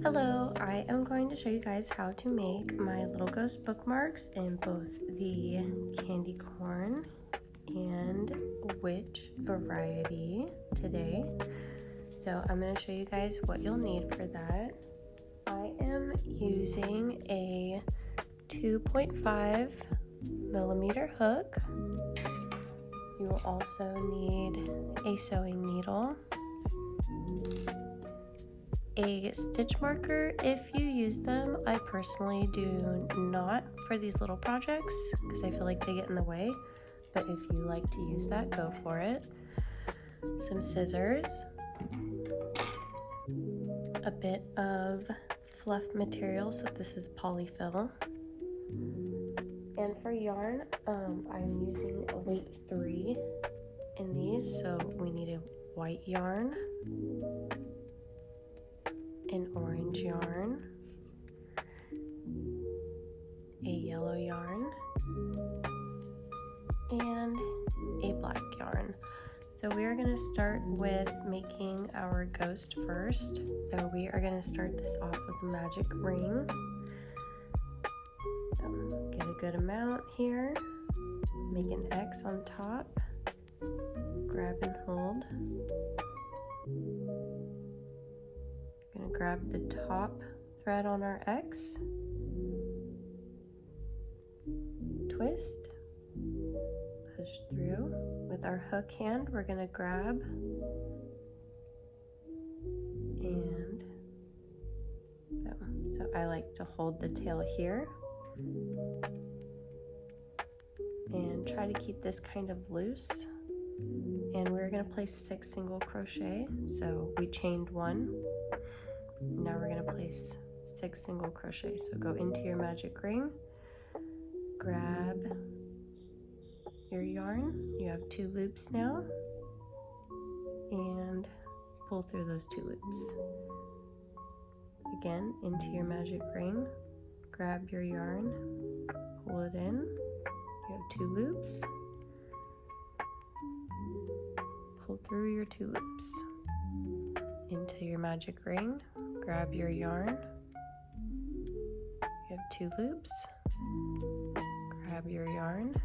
Hello, I am going to show you guys how to make my little ghost bookmarks in both the candy corn and witch variety today. So I'm going to show you guys what you'll need for that. I am using a 2.5 millimeter hook. You will also need a sewing needle, a stitch marker if you use them. I personally do not for these little projects because I feel like they get in the way, but if you like to use that, go for it. Some scissors, a bit of fluff material, so this is polyfill, and for yarn, I'm using a weight 3 in these, so we need a white yarn, an orange yarn, a yellow yarn, and a black yarn. So we are going to start with making our ghost first. So we are going to start this off with a magic ring. Get a good amount here. Make an X on top. Grab and hold. Going to grab the top thread on our X. Twist. Push through. With our hook hand, we're going to grab and boom. So I like to hold the tail here and try to keep this kind of loose. And we're going to place 6 single crochet. So we chained 1. Now we're going to place 6 single crochet. So go into your magic ring, grab your yarn. You have 2 loops now, and pull through those 2 loops. Again, into your magic ring, grab your yarn, pull it in. You have 2 loops, pull through your 2 loops. Into your magic ring, grab your yarn. You have 2 loops, grab your yarn,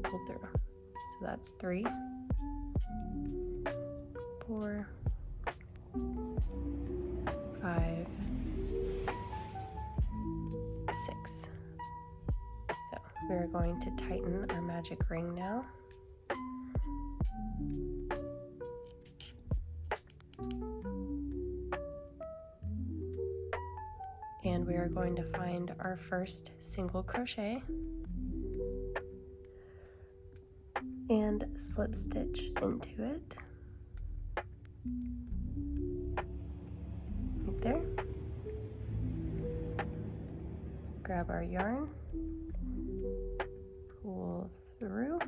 pull through. So that's 3, 4, 5, 6. So we're going to tighten our magic ring now. And we are going to find our first single crochet and slip stitch into it. Right there. Grab our yarn, pull through,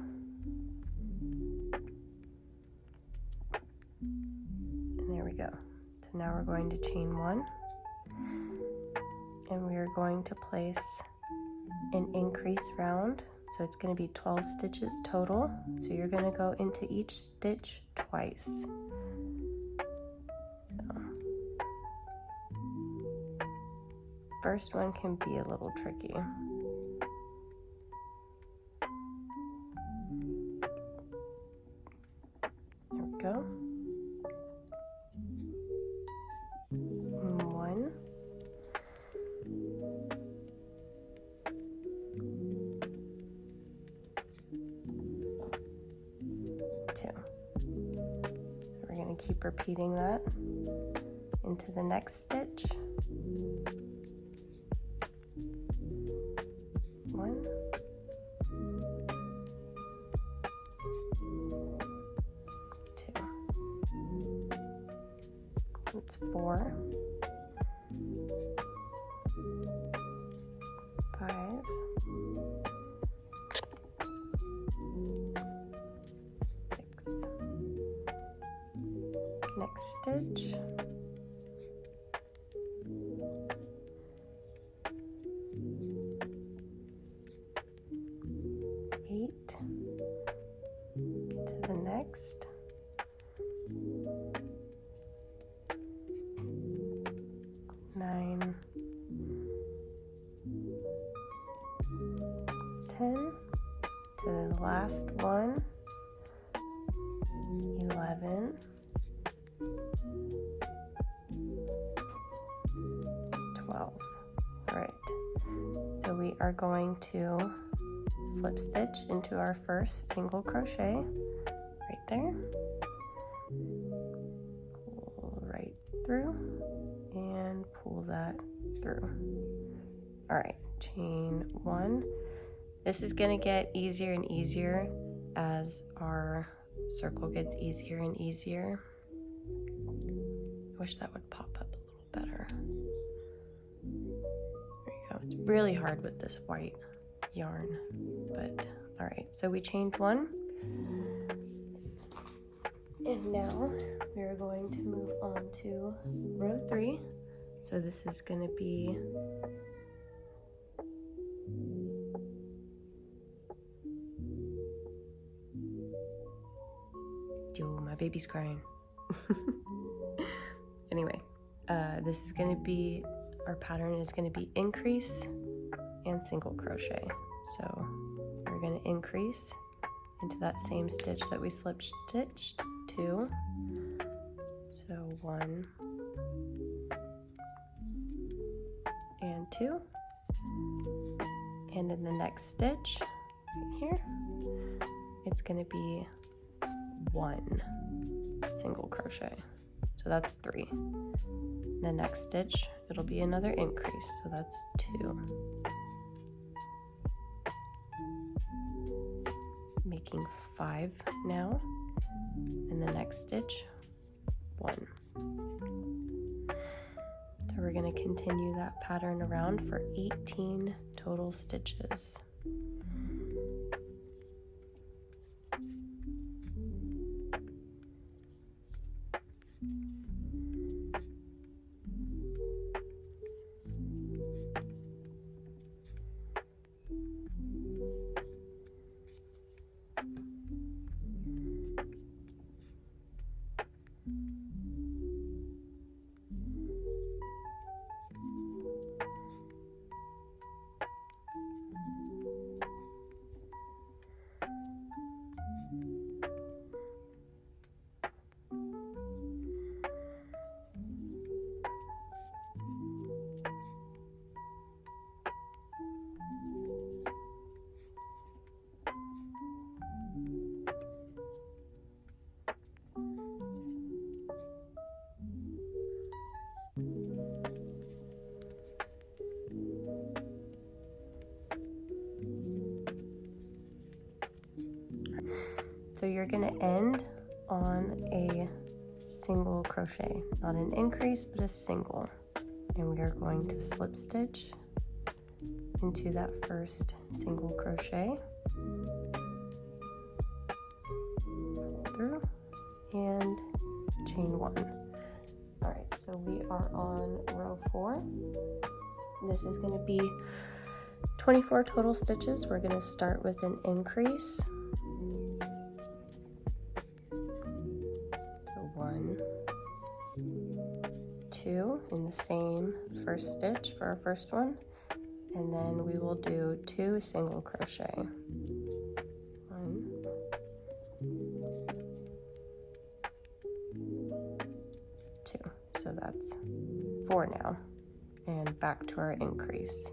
and there we go. So now we're going to chain 1, and we are going to place an increase round. So it's going to be 12 stitches total. So you're going to go into each stitch twice. So first one can be a little tricky. There we go. 1. 2. So we're going to keep repeating that into the next stitch. 1. 2. It's 4. 5. 6. Next stitch. 8. To the next. 10 to the last one, 11, 12. All right, so we are going to slip stitch into our first single crochet right there, pull right through and pull that through. All right, chain 1. This is going to get easier and easier as our circle gets easier and easier. I wish that would pop up a little better. There you go. It's really hard with this white yarn, but all right, so we chained 1, and now we're going to move on to row 3. So this is going to be my baby's crying. Anyway, this is going to be, our pattern is going to be increase and single crochet. So we're going to increase into that same stitch that we slip stitched 2. So 1 and 2. And in the next stitch right here, it's going to be 1 single crochet. So that's 3. The next stitch, it'll be another increase. So that's 2. Making 5 now. In the next stitch, 1. So we're going to continue that pattern around for 18 total stitches. So you're going to end on a single crochet, not an increase, but a single. And we are going to slip stitch into that first single crochet, pull through, and chain 1. All right, so we are on row 4. This is going to be 24 total stitches. We're going to start with an increase. So 1, 2 in the same first stitch for our first one, and then we will do 2 single crochet. 1, 2. So that's 4 now, and back to our increase.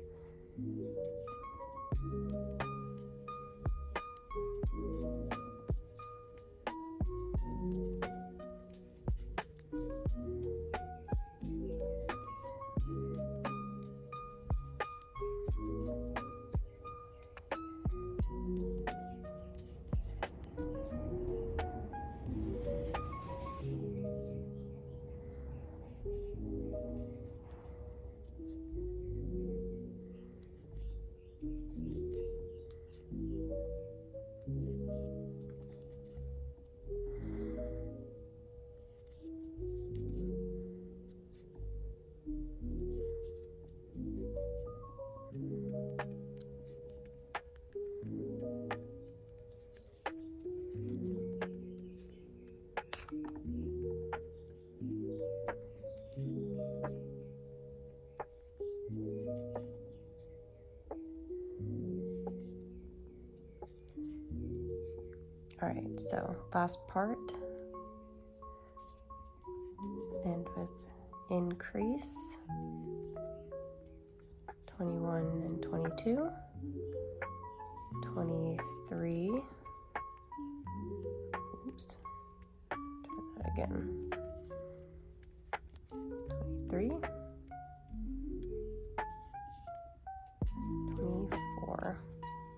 so last part, and with increase 21 and 22, 23, oops, try that again, 23, 24.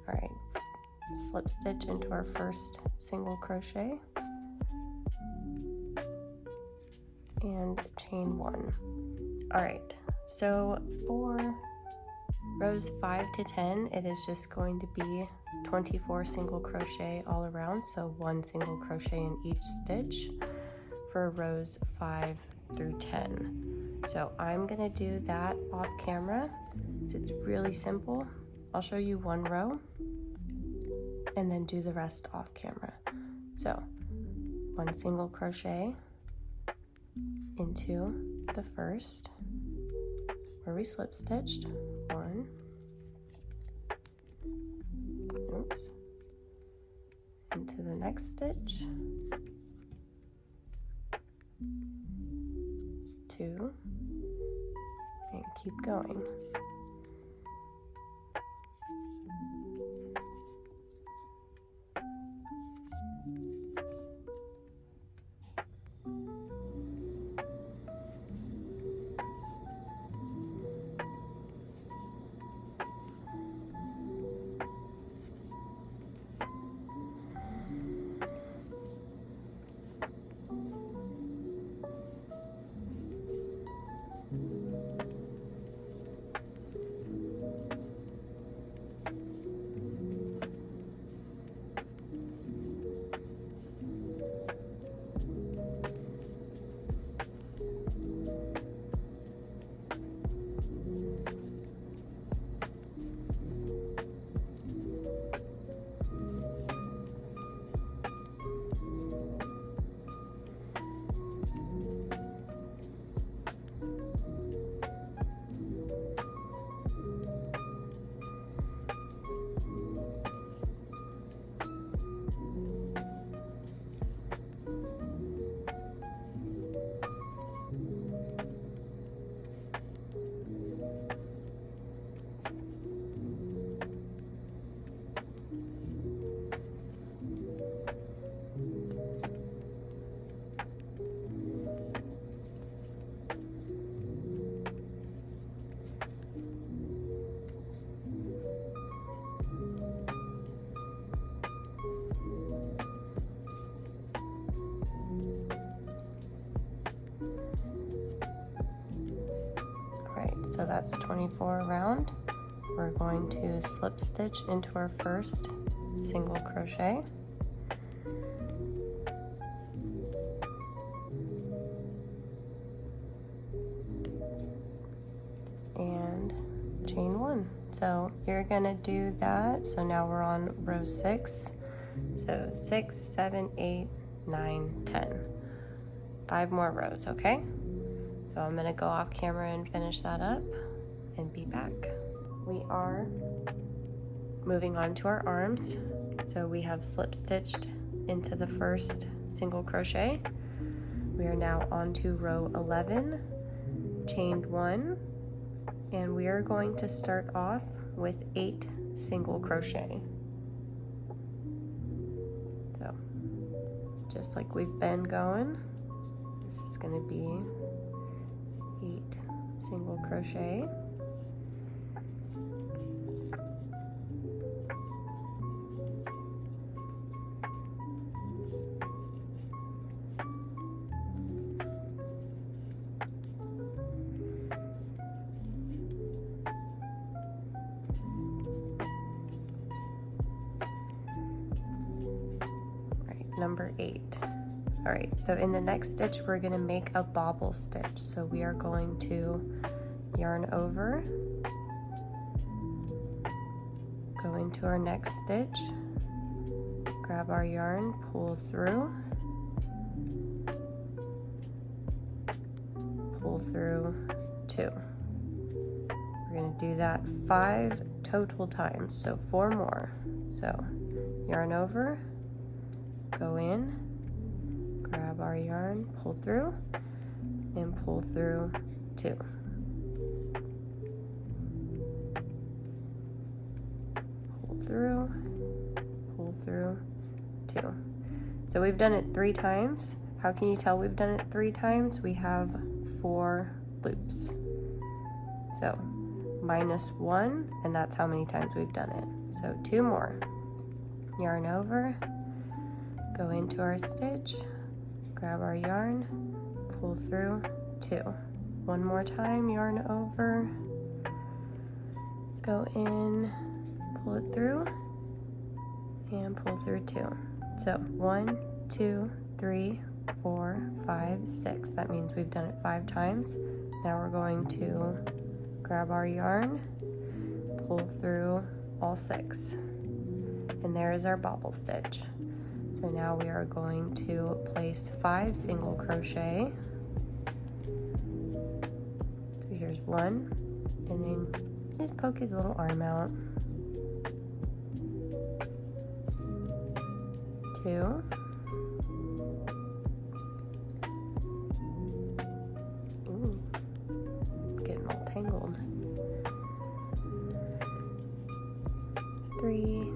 All right, slip stitch into our first single crochet and chain 1. All right, so for rows 5 to 10, it is just going to be 24 single crochet all around, so 1 single crochet in each stitch for rows 5 through 10. So I'm gonna do that off camera. It's really simple. I'll show you 1 row and then do the rest off camera. So 1 single crochet into the first where we slip stitched, 1, oops, into the next stitch, 2, and keep going. So that's 24 around. We're going to slip stitch into our first single crochet, and chain 1. So you're gonna do that. So now we're on row 6. So 6, 7, 8, 9, 10. 5 more rows, okay? So I'm gonna go off camera and finish that up and be back. We are moving on to our arms. So we have slip stitched into the first single crochet. We are now on to row 11, chained 1, and we are going to start off with 8 single crochet. So just like we've been going, this is gonna be 8 single crochet, right, number 8. All right, so in the next stitch, we're gonna make a bobble stitch. So we are going to yarn over, go into our next stitch, grab our yarn, pull through, pull through 2. We're gonna do that 5 total times, so 4 more. So yarn over, go in, grab our yarn, pull through, and pull through 2. Pull through 2. So we've done it 3 times. How can you tell we've done it 3 times? We have 4 loops. So -1, and that's how many times we've done it. So 2 more. Yarn over, go into our stitch, grab our yarn, pull through 2. One more time, yarn over, go in, pull it through, and pull through 2. So 1, 2, 3, 4, 5, 6. That means we've done it 5 times. Now we're going to grab our yarn, pull through all 6. And there is our bobble stitch. So now we are going to place 5 single crochet. So here's 1, and then just poke his little arm out. 2. Ooh, getting all tangled. 3,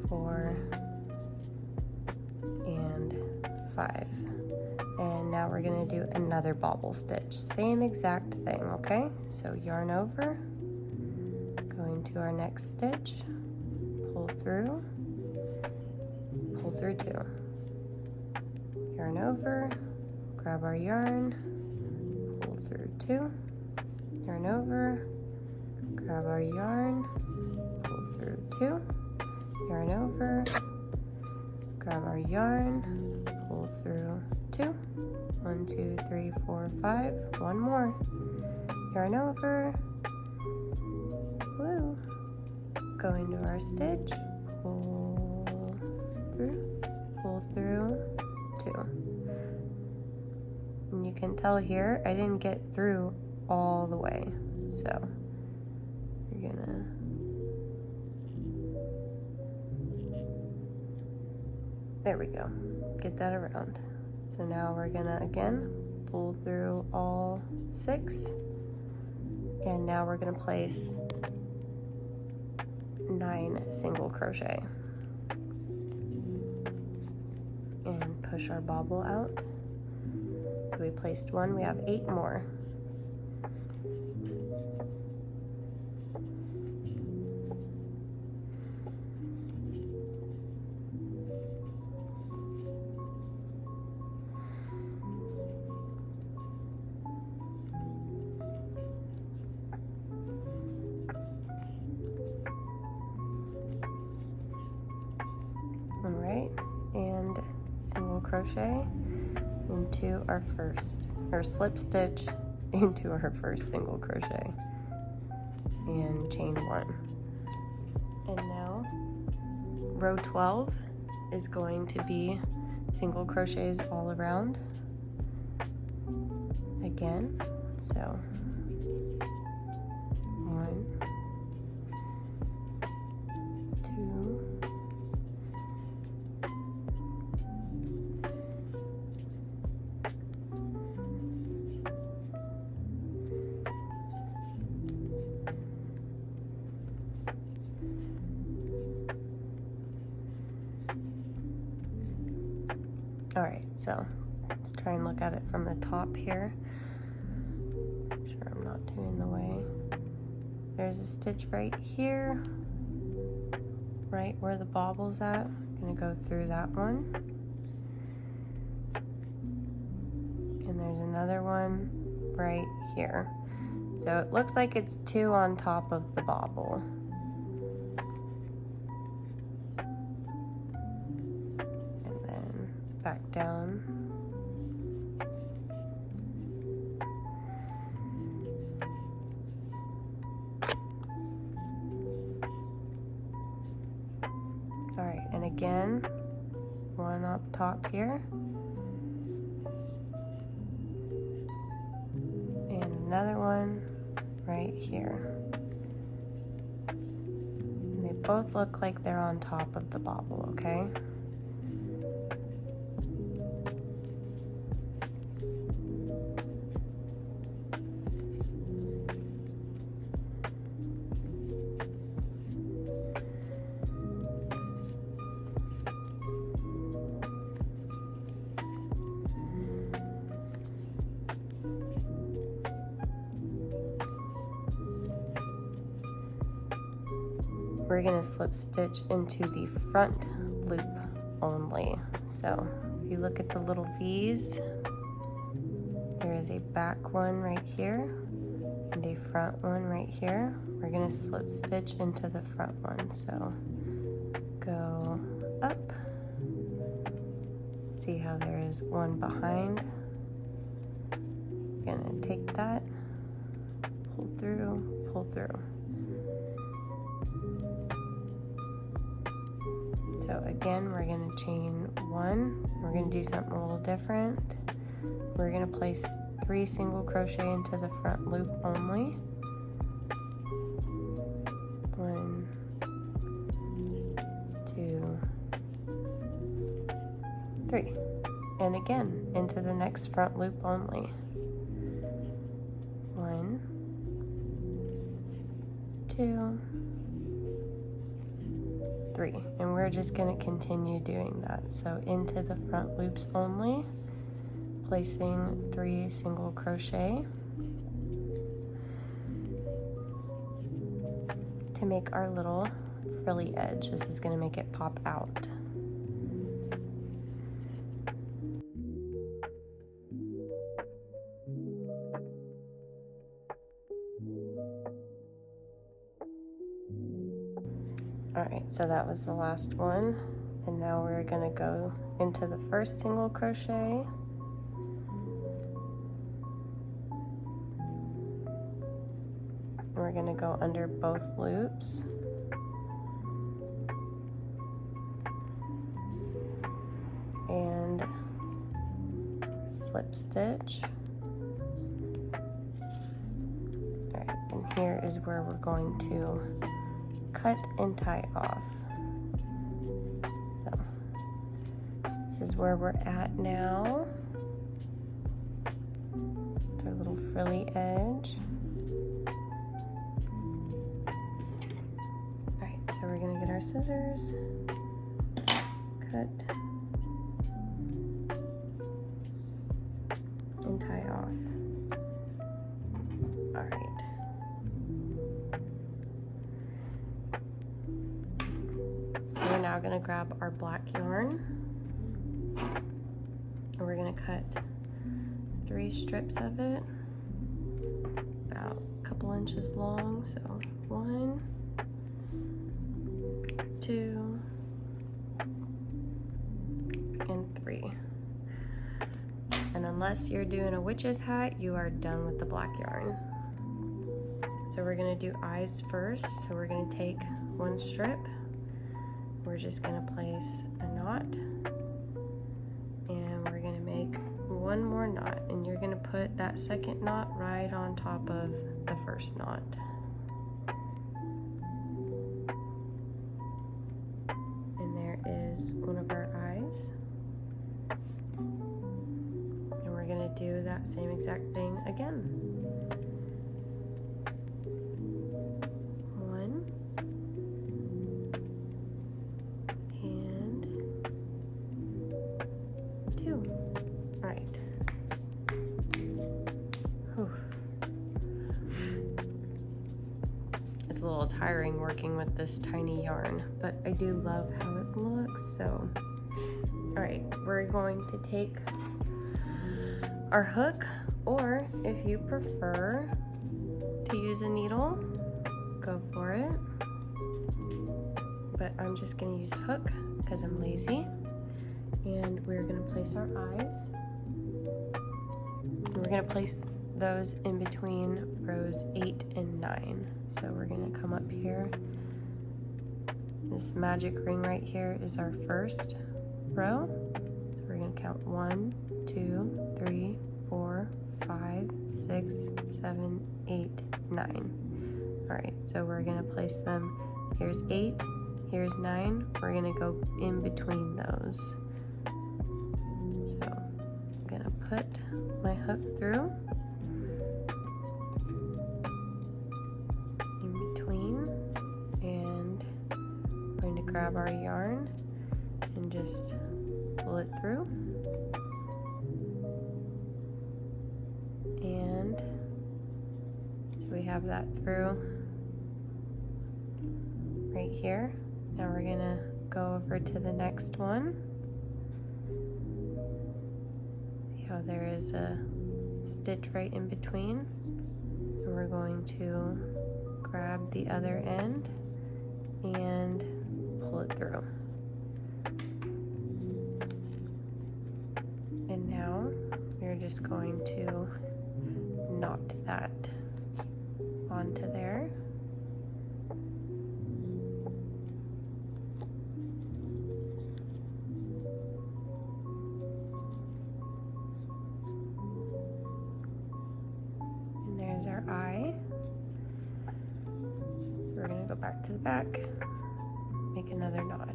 4, and 5. And now we're going to do another bobble stitch. Same exact thing, okay? So yarn over, go into our next stitch, pull through 2. Yarn over, grab our yarn, pull through 2. Yarn over, grab our yarn, pull through 2. Yarn over, grab our yarn, pull through 2. 1, 2, 3, 4, 5. One more. Yarn over, woo. Go into our stitch, pull through 2. And you can tell here I didn't get through all the way, so you're gonna there we go, get that around. So now we're gonna again pull through all 6, and now we're gonna place 9 single crochet and push our bobble out. So we placed 1, we have 8 more. Alright, and single crochet into our first, or slip stitch into our first single crochet, and chain 1. And now row 12 is going to be single crochets all around again. So 1, 2, Alright, so let's try and look at it from the top here. Make sure I'm not doing the way. There's a stitch right here, right where the bobble's at. I'm gonna go through that one. And there's another one right here. So it looks like it's 2 on top of the bobble. Back down. All right, and again, 1 up top here. And another one right here. And they both look like they're on top of the bobble, okay? We're gonna slip stitch into the front loop only. So if you look at the little V's, there is a back one right here and a front one right here. We're gonna slip stitch into the front one. So go up, see how there is one behind. Gonna take that, pull through, pull through. So again, we're gonna chain one. We're gonna do something a little different. We're gonna place 3 single crochet into the front loop only. 1, 2, 3. And again, into the next front loop only. 1, 2, 3, and we're just going to continue doing that. So into the front loops only, placing 3 single crochet to make our little frilly edge. This is going to make it pop out. Alright, so that was the last one, and now we're going to go into the first single crochet, and we're going to go under both loops, and slip stitch. Alright, and here is where we're going to cut and tie off. So this is where we're at now. With our little frilly edge. Alright, so we're gonna get our scissors, cut, and tie off. Alright. We're now going to grab our black yarn, and we're going to cut 3 strips of it, about a couple inches long. So 1, 2, and 3. And unless you're doing a witch's hat, you are done with the black yarn. So we're going to do eyes first. So we're going to take 1 strip. We're just going to place a knot, and we're going to make 1 more knot, and you're going to put that second knot right on top of the first knot. And there is one of our eyes, and we're going to do that same exact thing again. 1 and 2. All right. Whew. It's a little tiring working with this tiny yarn, but I do love how it looks. So, all right, we're going to take our hook, or if you prefer to use a needle, go for it. But I'm just going to use a hook because I'm lazy. And we're going to place our eyes. We're going to place those in between rows 8 and 9. So we're going to come up here. This magic ring right here is our first row. So we're going to count 1, 2, 3, 4, 5, 6, 7, 8, 9. All right, so we're going to place them Here's 8, here's 9. We're gonna go in between those. So I'm gonna put my hook through in between, and we're going to grab our yarn and just pull it through. And so we have that through right here. Now we're gonna go over to the next one. See how there is a stitch right in between, and we're going to grab the other end and pull it through. And now we're just going to knot that onto there. And there's our eye. We're going to go back to the back, make another knot.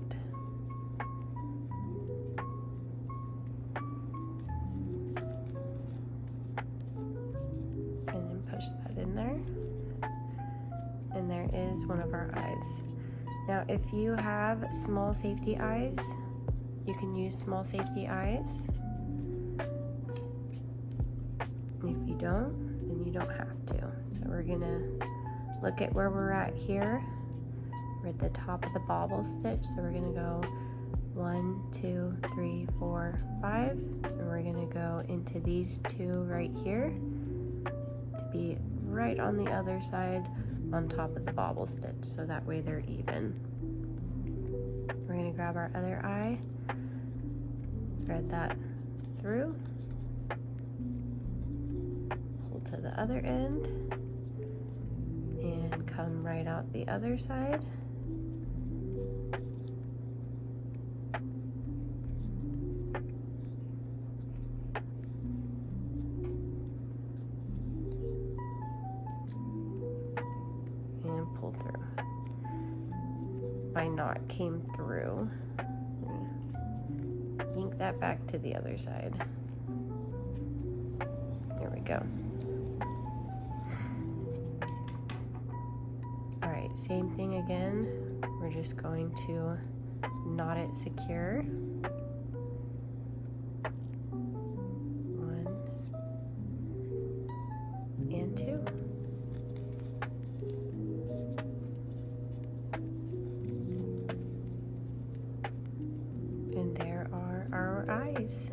Push that in there, and there is one of our eyes. Now if you have small safety eyes, you can use small safety eyes. If you don't, then you don't have to. So we're gonna look at where we're at here. We're at the top of the bobble stitch, so we're gonna go 1, 2, 3, 4, 5, and we're gonna go into these two right here, be right on the other side on top of the bobble stitch, so that way they're even. We're going to grab our other eye, thread that through, pull to the other end, and come right out the other side. Pull through. My knot came through. Ink that back to the other side. There we go. All right, same thing again. We're just going to knot it secure. 1 and 2. And there are our eyes.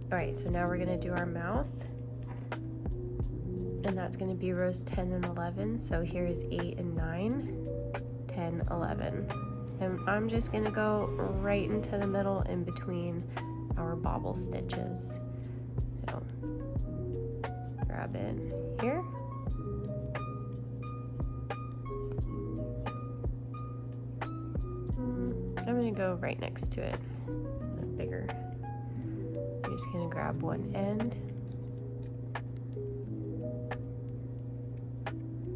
All right, so now we're gonna do our mouth, and that's gonna be rows 10 and 11. So here's 8 and 9, 10, 11. And I'm just gonna go right into the middle in between our bobble stitches. So grab it here. I'm gonna go right next to it, a bigger. I'm just gonna grab one end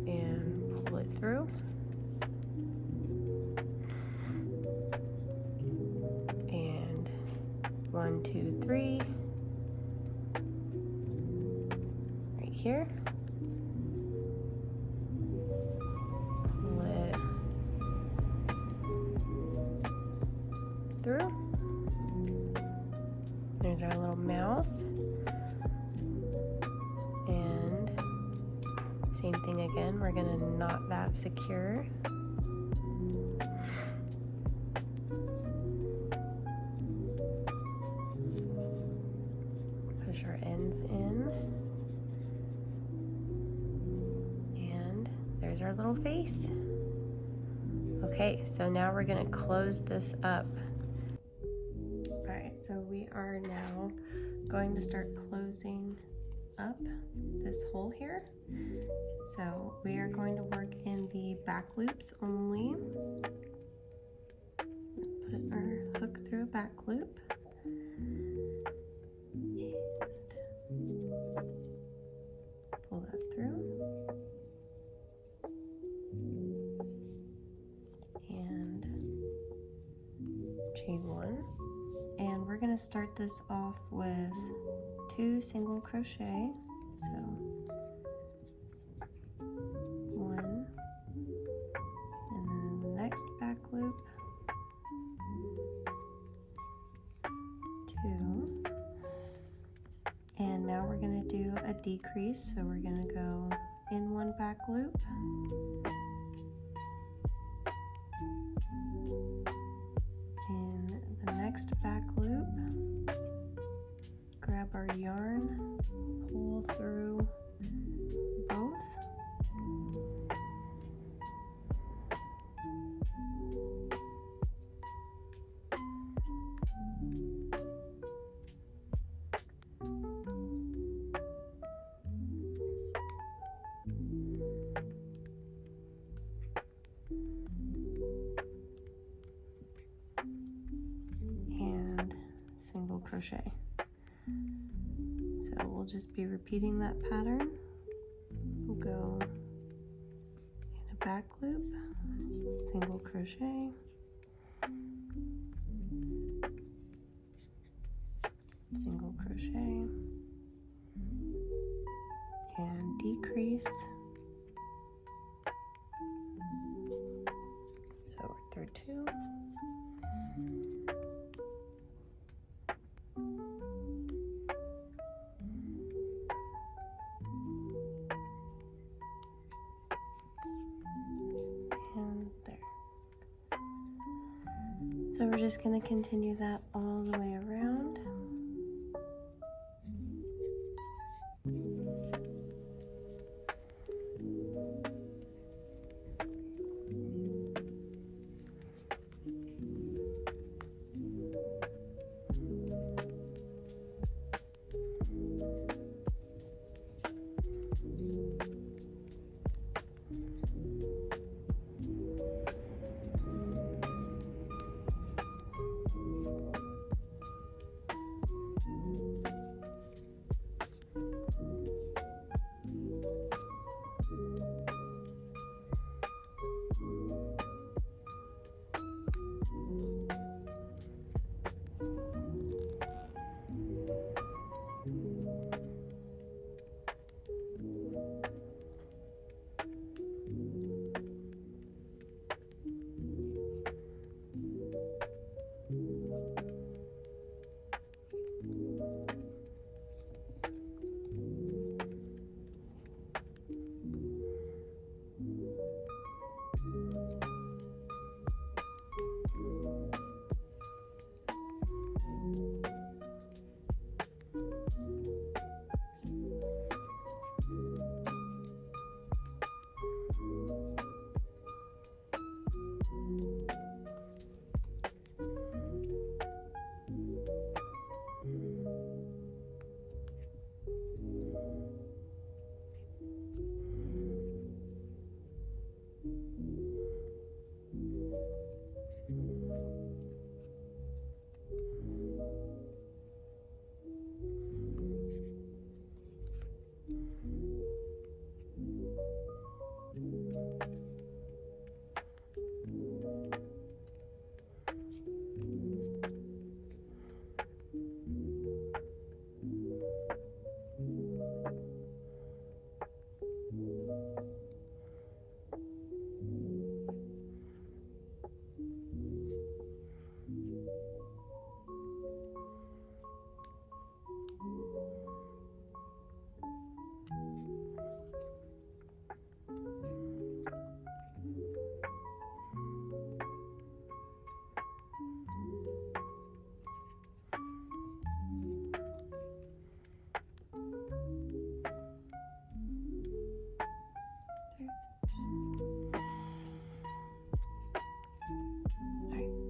and pull it through. And 1, 2, 3, right here. Through. There's our little mouth, and same thing again, we're gonna knot that secure. Push our ends in, and there's our little face. Okay, so now we're gonna close this up. So we are now going to start closing up this hole here. So we are going to work in the back loops only. Put our hook through a back loop. And pull that through. chain one, and we're going to start this off with 2 single crochet. So 1, and then the next back loop, 2, and now we're going to do a decrease. So we're going to go in 1 back loop, in the next back loop, grab our yarn, pull through both, and single crochet. So we'll just be repeating that pattern. We'll go in a back loop, single crochet, single crochet, and decrease. So we're through 2. And there. So we're just going to continue that all the way around.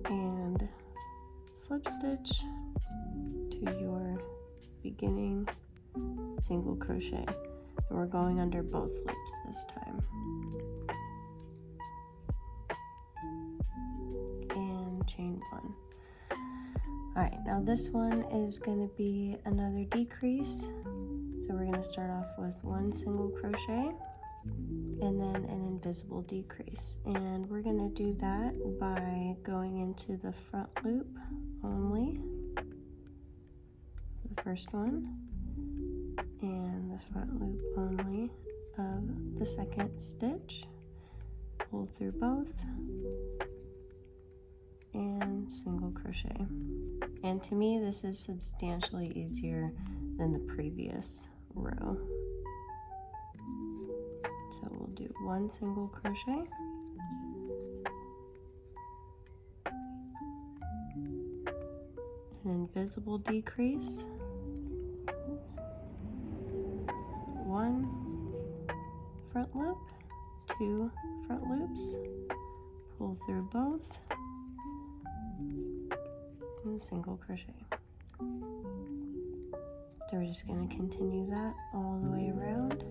And slip stitch to your beginning single crochet, and we're going under both loops this time, and chain 1. All right, now this one is going to be another decrease, so we're going to start off with 1 single crochet, and then an invisible decrease. And we're going to do that by going into the front loop only, the first one, and the front loop only of the second stitch. Pull through both and single crochet. And to me, this is substantially easier than the previous row. So we'll do one single crochet, an invisible decrease, one front loop, two front loops, pull through both, and single crochet. So we're just going to continue that all the way around.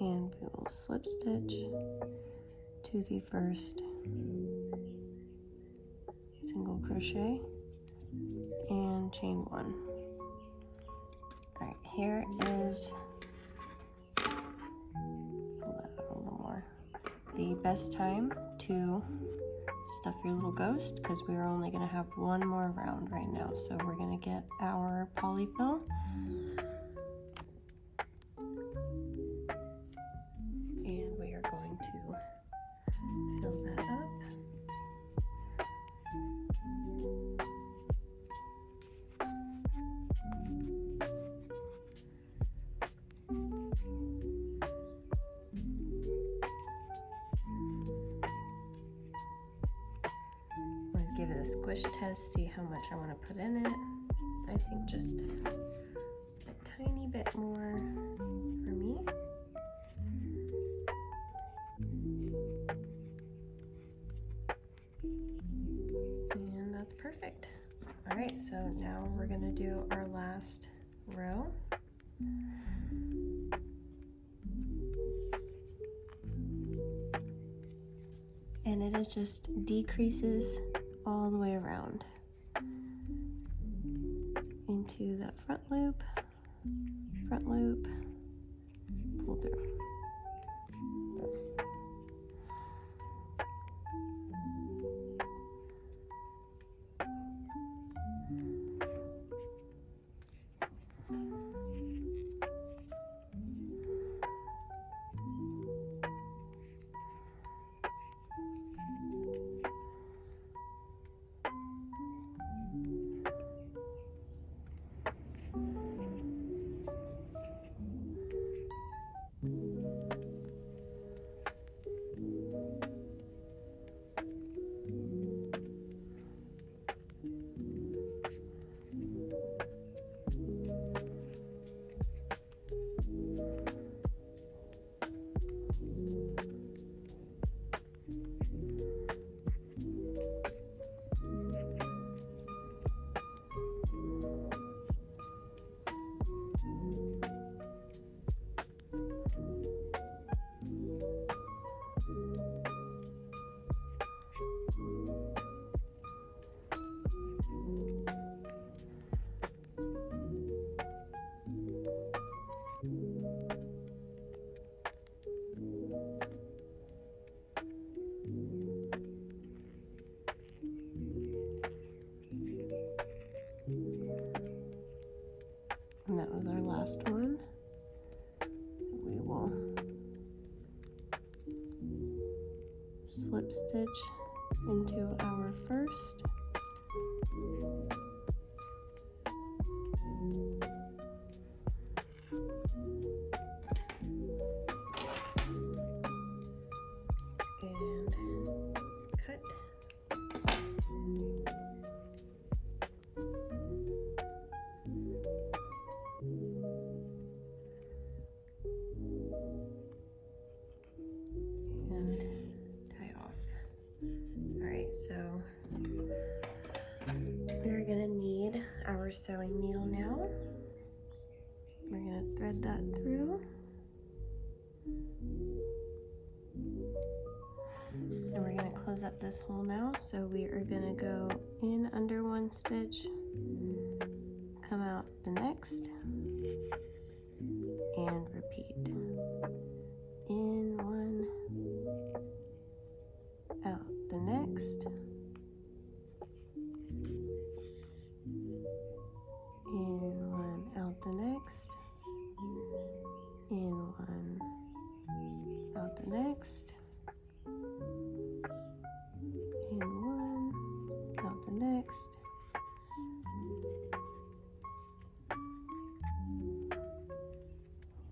And we will slip stitch to the first single crochet and chain one. All right, here is, pull that out a little more, the best time to stuff your little ghost, because we are only going to have one more round right now. So we're going to get our polyfill. And we are going to fill that up. Let's give it a squish test, see how much I want to put in it. I think just a tiny bit more for me. And that's perfect. All right, so now we're going to do our last row. And it is just decreases all the way around into that front loop, pull through. And that was our last one. We will slip stitch into our first. And cut. So we're gonna need our sewing needle now. We're gonna thread that through. And we're gonna close up this hole now. So we are gonna go in under one stitch, come out the next, and repeat. In one, out the next, in one, out the next, in one, out the next, in one, out the next,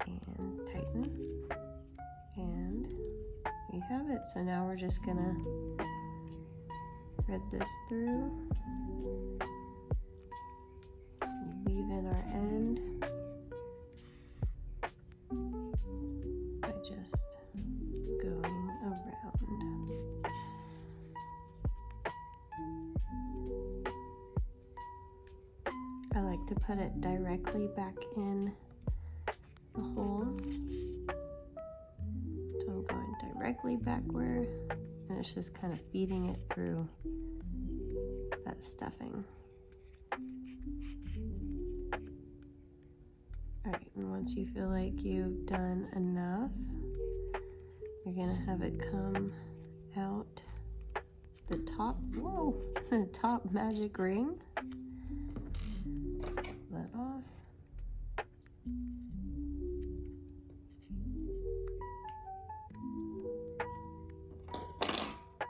and tighten, and you have it. So now we're just gonna thread this through, weave in our end by just going around. I like to put it directly back in the hole. So I'm going directly backward, and it's just kind of feeding it through that stuffing. Alright, and once you feel like you've done enough, you're gonna have it come out the top, whoa, the top magic ring. Let off.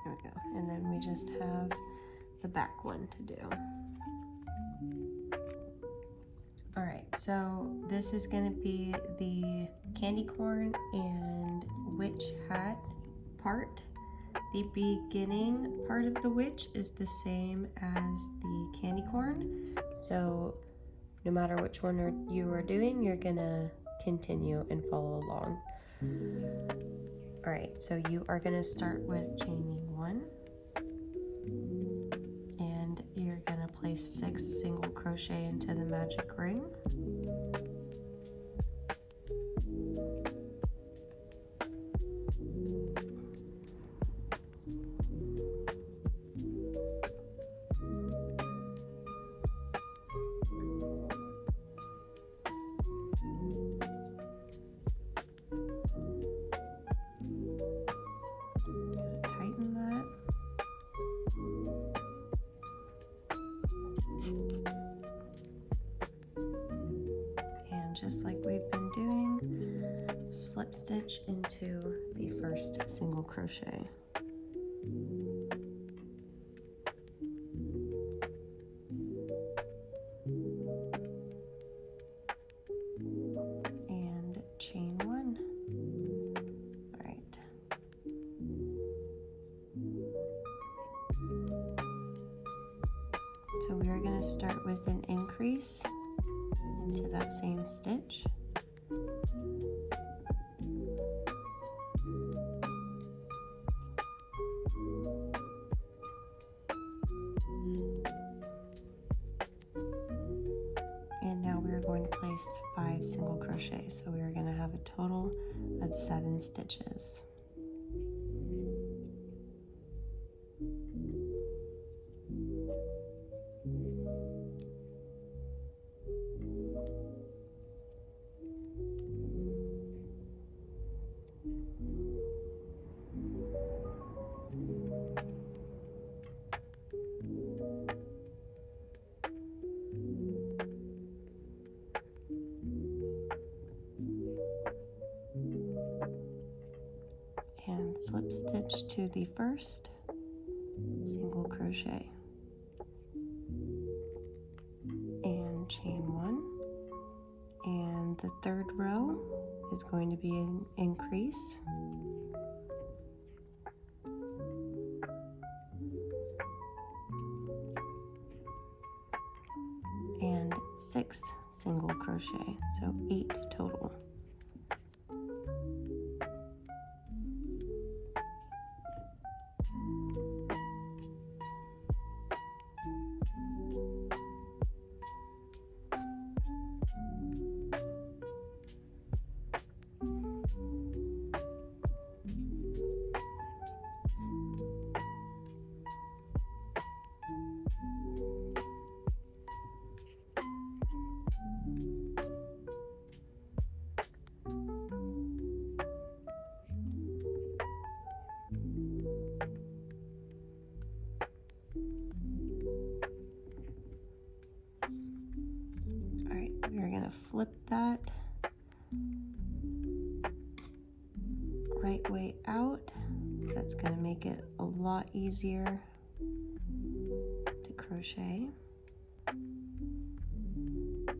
There we go. And then we just have the back one to do. All right, so this is gonna be the candy corn and witch hat part. The beginning part of the witch is the same as the candy corn. So no matter which one you are doing, you're gonna continue and follow along. All right, so you are gonna start with chaining one, and you're gonna place 6 single crochet into the magic ring. Just like we've been doing, slip stitch into the first single crochet. And chain one. All right. So we are going to start with an increase into that same stitch. And now we are going to place 5 single crochet. So we are going to have a total of 7 stitches. slip stitch to the first single crochet and chain one, and the third row is going to be an increase, and 6 single crochet, so 8 total. We're going to flip that right way out. That's going to make it a lot easier to crochet. And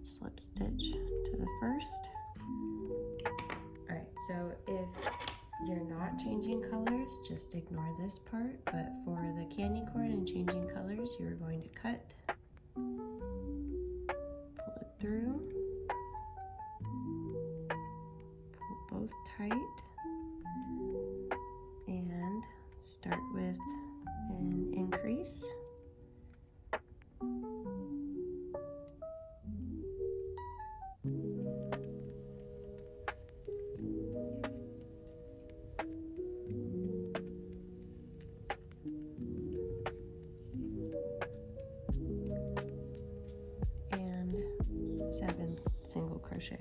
slip stitch to the first. All right, so if you're not changing colors, just ignore this part, but for the candy corn and changing colors, you're going to cut, pull it through, pull both tight, and start with an increase. And 7 single crochet.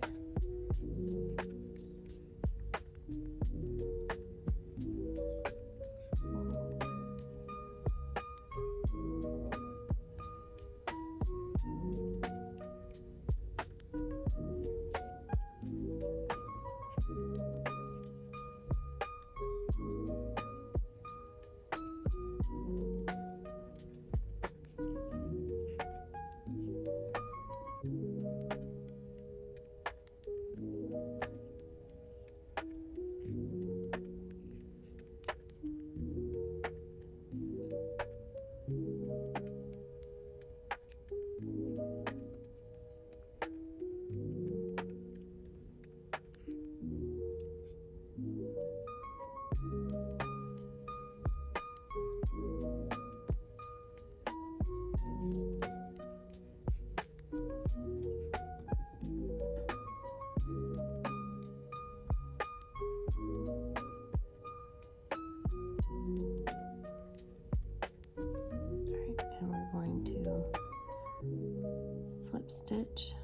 Slip stitch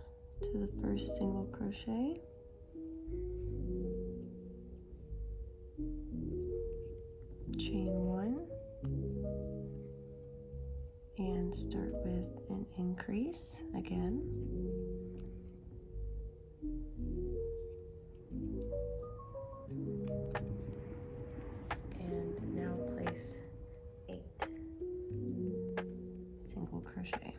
to the first single crochet, chain one, and start with an increase again, and now place 8 single crochet.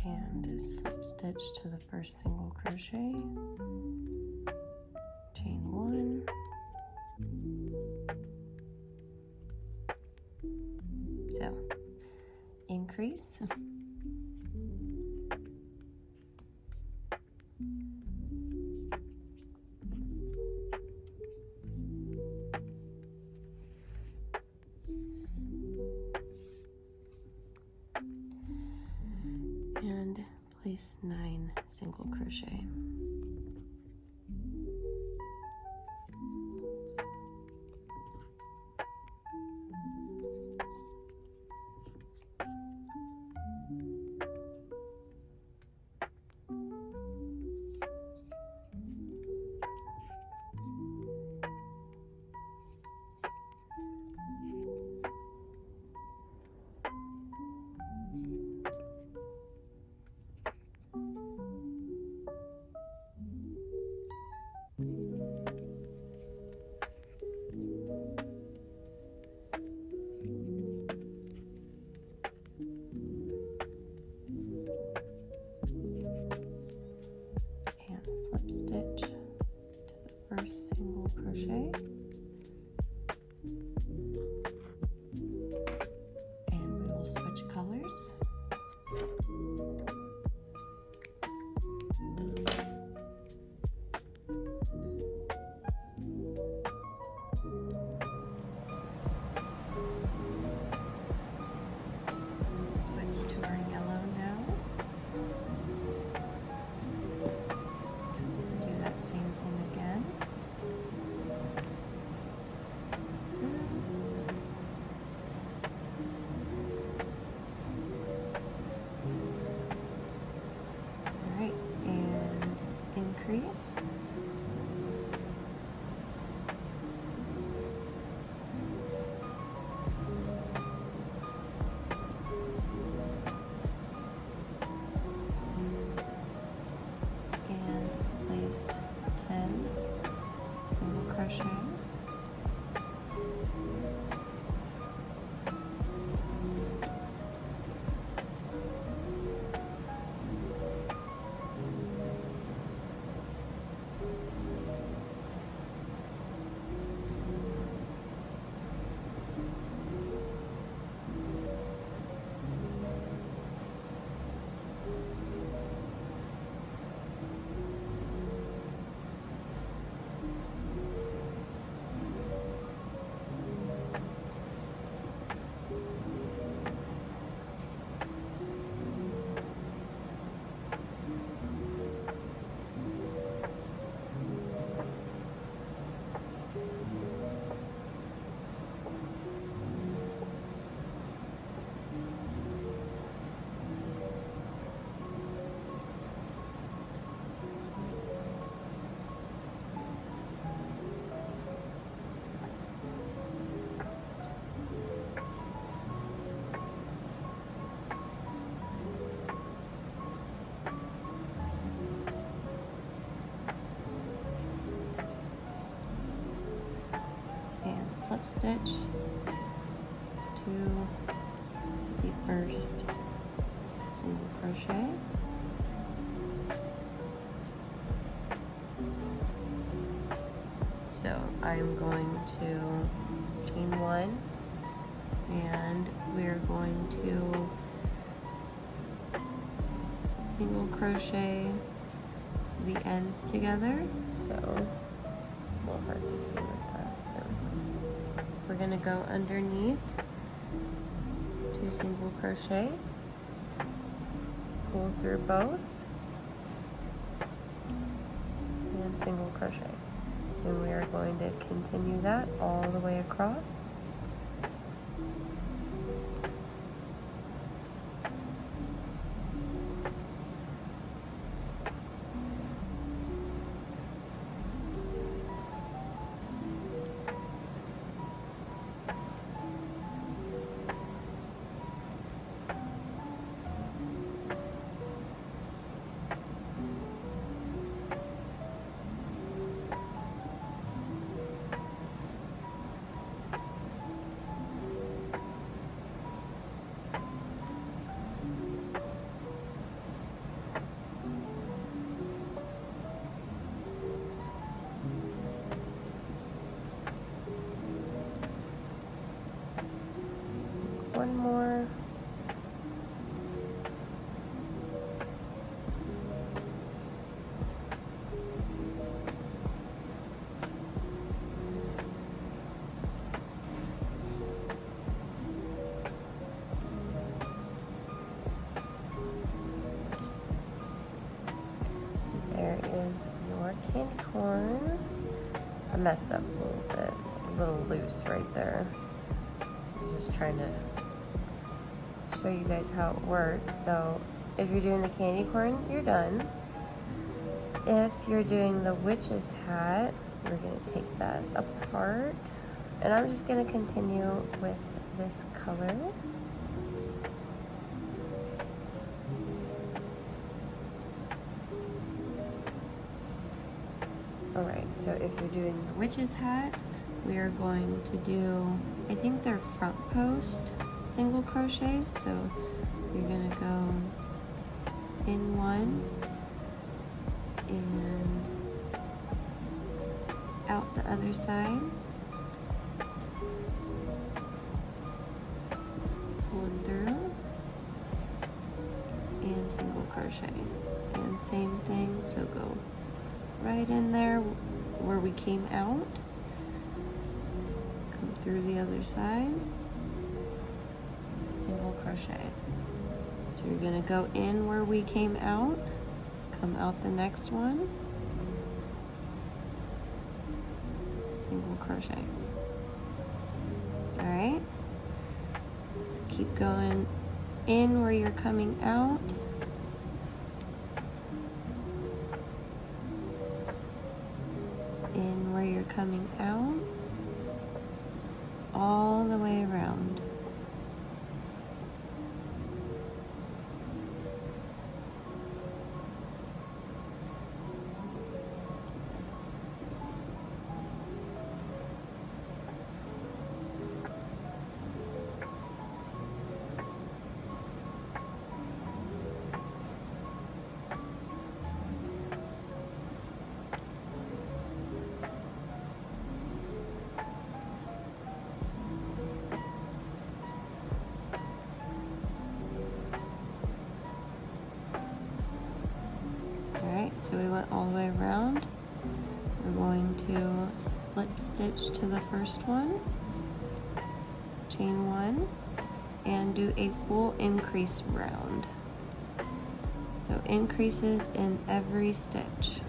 And slip stitch to the first single crochet, chain one, increase. And place 9 single crochet. Slip stitch to the first single crochet, and we will switch colors. Switch to our yellow now. Do that same thing again. All right, and increase. And place 10 single crochet. Slip stitch to the first single crochet, so I'm going to chain 1, and we're going to single crochet the ends together, so a little hard to see with that. There we go. We're going to go underneath, 2 single crochet, pull through both, and single crochet. And we are going to continue that all the way across. is your candy corn. I messed up a little bit. It's a little loose right there. I'm just trying to show you guys how it works. So if you're doing the candy corn, you're done. If you're doing the witch's hat, we're going to take that apart. And I'm just going to continue with this color. Alright, so if you're doing the witch's hat, we are going to do, I think they're front post single crochets. So you're going to go in one and out the other side, pulling through, and single crochet, and same thing, so go right in there where we came out, come through the other side, single crochet. So you're going to go in where we came out, come out the next one, single crochet. Alright, so keep going in where you're coming out, in where you're coming out, all the way around. So we went all the way around. We're going to slip stitch to the first one, chain one, and do a full increase round. So increases in every stitch.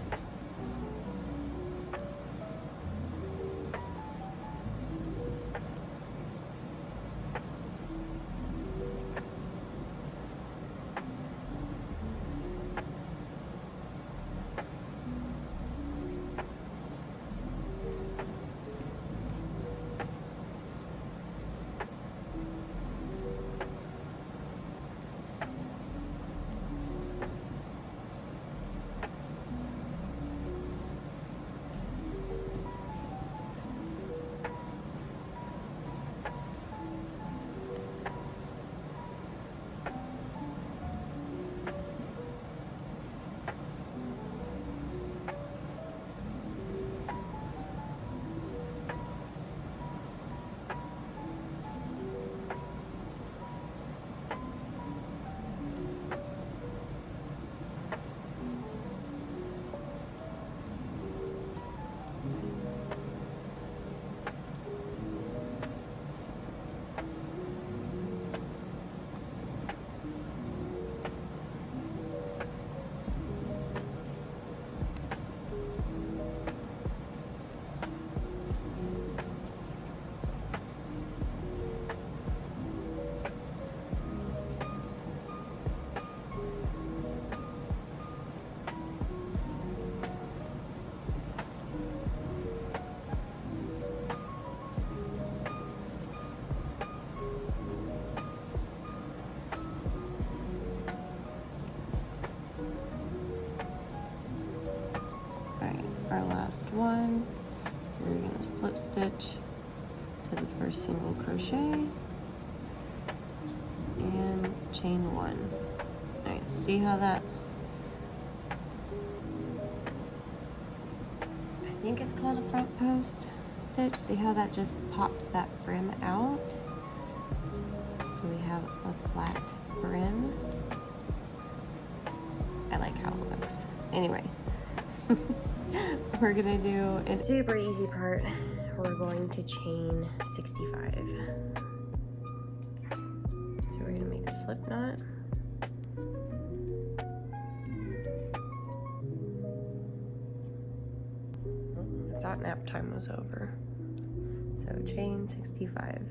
Our last one, so we're going to slip stitch to the first single crochet and chain one. Alright, see how that, I think it's called a front post stitch. See how that just pops that brim out? So we have a flat brim. I like how it looks. Anyway. We're gonna do a super easy part. We're going to chain 65. So we're gonna make a slip knot. thought nap time was over. So chain 65.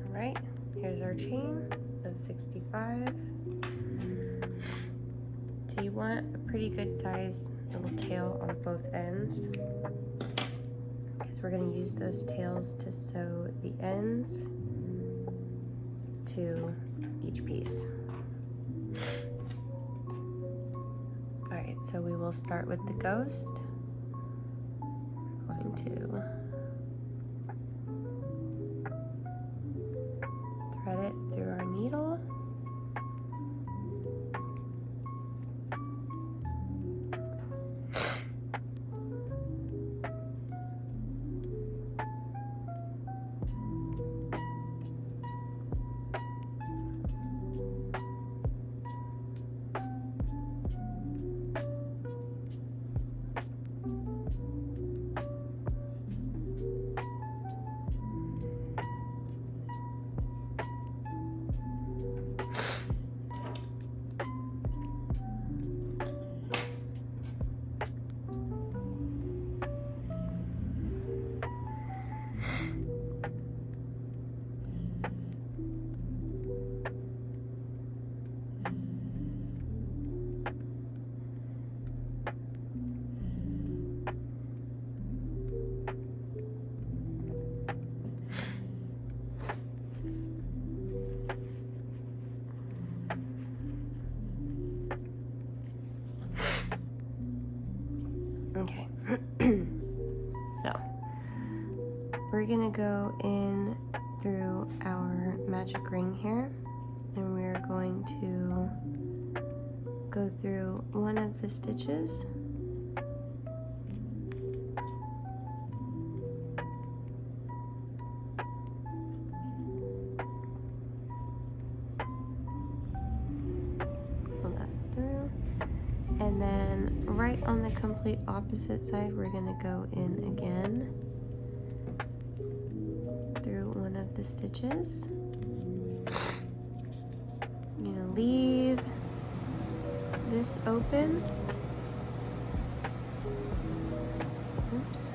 Alright, here's our chain of 65. So you want a pretty good size little tail on both ends, because we're going to use those tails to sew the ends to each piece. Alright, so we will start with the ghost. We're going to thread it through our needle. Okay, so we're gonna go in through our magic ring here, and we're going to go through one of the stitches. Pull that through. And then right on the complete opposite side, we're gonna go in again through one of the stitches. I'm gonna leave this open. Oops.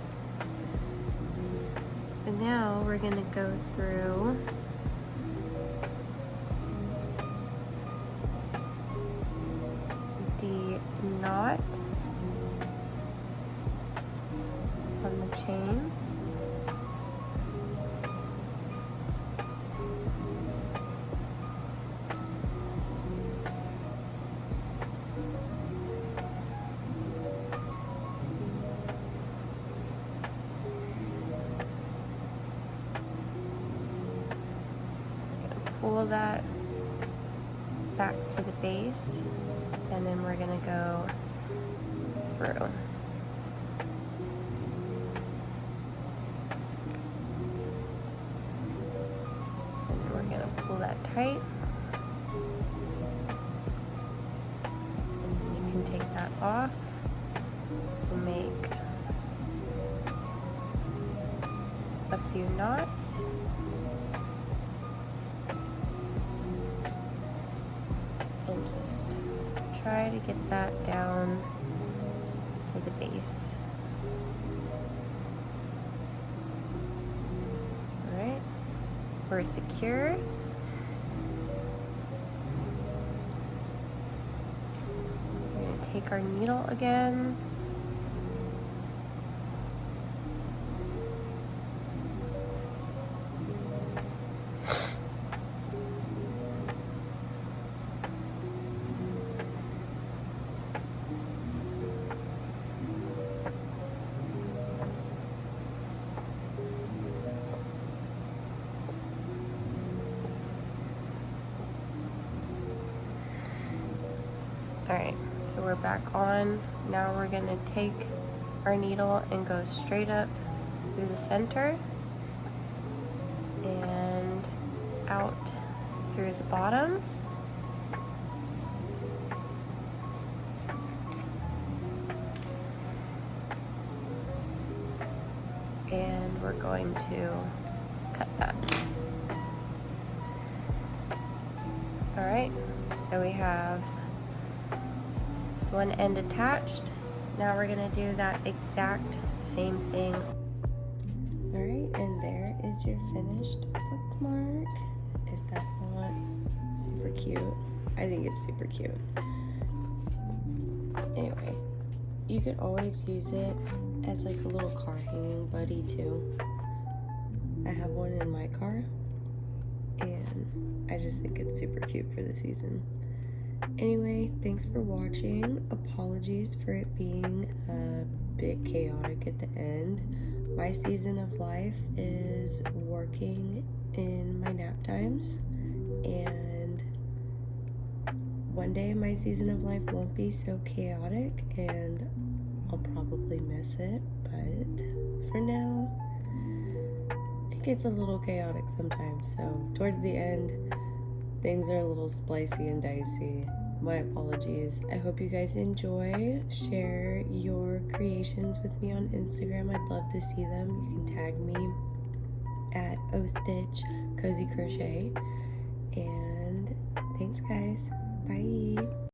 And now we're gonna go through the knot on the chain. Pull that back to the base, and then we're gonna go through. And then we're gonna pull that tight. And you can take that off and make a few knots. And just try to get that down to the base. Alright, we're secure. We're going to take our needle again. Alright, so we're back on. Now we're going to take our needle and go straight up through the center and out through the bottom. and we're going to cut that. All right, so we have one end attached. Now we're gonna do that exact same thing. All right, and there is your finished bookmark. Is that not super cute? I think it's super cute. Anyway, you could always use it as like a little car hanging buddy too. I have one in my car, and I just think it's super cute for the season. Anyway, thanks for watching. Apologies for it being a bit chaotic at the end. My season of life is working in my nap times, and one day my season of life won't be so chaotic and I'll probably miss it, but for now it gets a little chaotic sometimes. So towards the end things are a little splicey and dicey. My apologies. I hope you guys enjoy. Share your creations with me on Instagram. I'd love to see them. You can tag me at ostitch cozy crochet. And thanks guys. Bye.